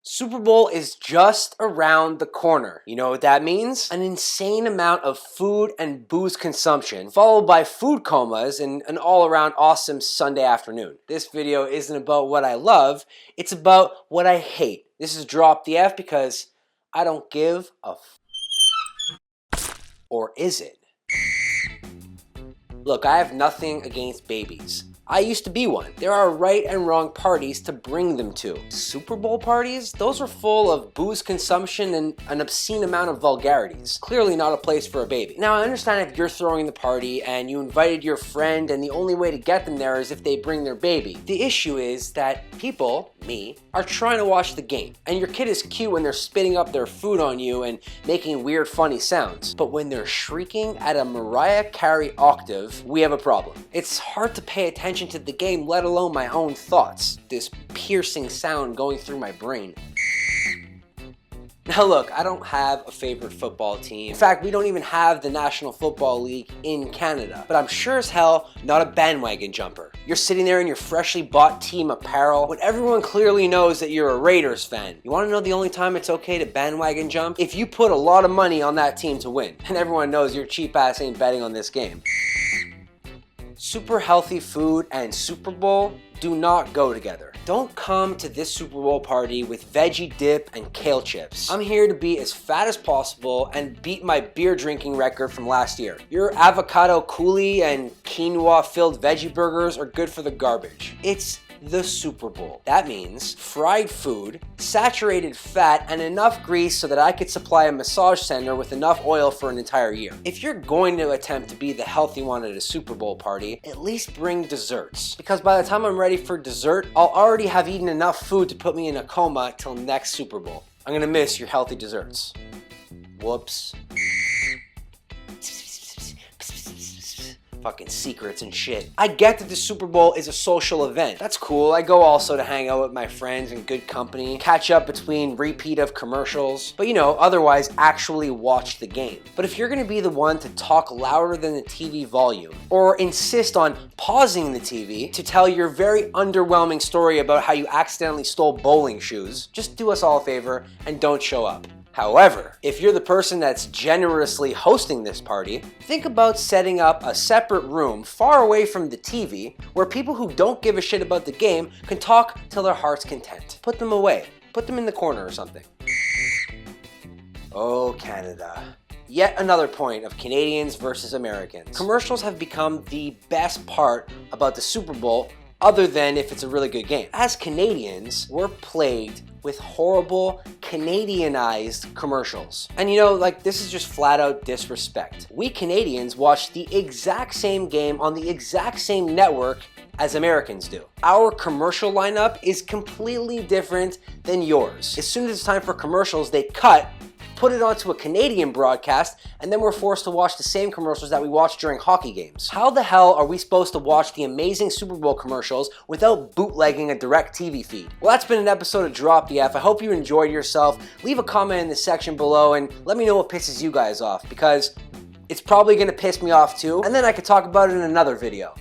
Super Bowl is just around the corner. You know what that means? An insane amount of food and booze consumption, followed by food comas and an all-around awesome Sunday afternoon. This video isn't about what I love, it's about what I hate. This is Drop the F because I don't give a or is it? Look, I have nothing against babies. I used to be one. There are right and wrong parties to bring them to. Super Bowl parties? Those are full of booze consumption and an obscene amount of vulgarities. Clearly not a place for a baby. Now I understand if you're throwing the party and you invited your friend and the only way to get them there is if they bring their baby. The issue is that people, me, are trying to watch the game. And your kid is cute when they're spitting up their food on you and making weird funny sounds. But when they're shrieking at a Mariah Carey octave, we have a problem. It's hard to pay attention to the game, let alone my own thoughts. This piercing sound going through my brain. Now look, I don't have a favorite football team. In fact, we don't even have the National Football League in Canada. But I'm sure as hell not a bandwagon jumper. You're sitting there in your freshly bought team apparel when everyone clearly knows that you're a Raiders fan. You want to know the only time it's okay to bandwagon jump? If you put a lot of money on that team to win. And everyone knows your cheap ass ain't betting on this game. Super healthy food and Super Bowl do not go together. Don't come to this Super Bowl party with veggie dip and kale chips. I'm here to be as fat as possible and beat my beer drinking record from last year. Your avocado coulis and quinoa filled veggie burgers are good for the garbage. It's the Super Bowl. That means fried food, saturated fat, and enough grease so that I could supply a massage center with enough oil for an entire year. If you're going to attempt to be the healthy one at a Super Bowl party, at least bring desserts. Because by the time I'm ready for dessert, I'll already have eaten enough food to put me in a coma till next Super Bowl. I'm gonna miss your healthy desserts. Whoops. Fucking secrets and shit. I get that the Super Bowl is a social event. That's cool. I go also to hang out with my friends in good company, catch up between repeat of commercials, but you know, otherwise actually watch the game. But if you're gonna be the one to talk louder than the TV volume, or insist on pausing the TV to tell your very underwhelming story about how you accidentally stole bowling shoes, just do us all a favor and don't show up. However, if you're the person that's generously hosting this party, think about setting up a separate room far away from the TV where people who don't give a shit about the game can talk till their heart's content. Put them away. Put them in the corner or something. Oh, Canada. Yet another point of Canadians versus Americans. Commercials have become the best part about the Super Bowl other than if it's a really good game. As Canadians, we're plagued with horrible Canadianized commercials. And you know, like, this is just flat out disrespect. We Canadians watch the exact same game on the exact same network as Americans do. Our commercial lineup is completely different than yours. As soon as it's time for commercials, they cut, put it onto a Canadian broadcast, and then we're forced to watch the same commercials that we watch during hockey games. How the hell are we supposed to watch the amazing Super Bowl commercials without bootlegging a direct TV feed? Well, that's been an episode of Drop the F. I hope you enjoyed yourself. Leave a comment in the section below and let me know what pisses you guys off, because it's probably gonna piss me off too, and then I could talk about it in another video.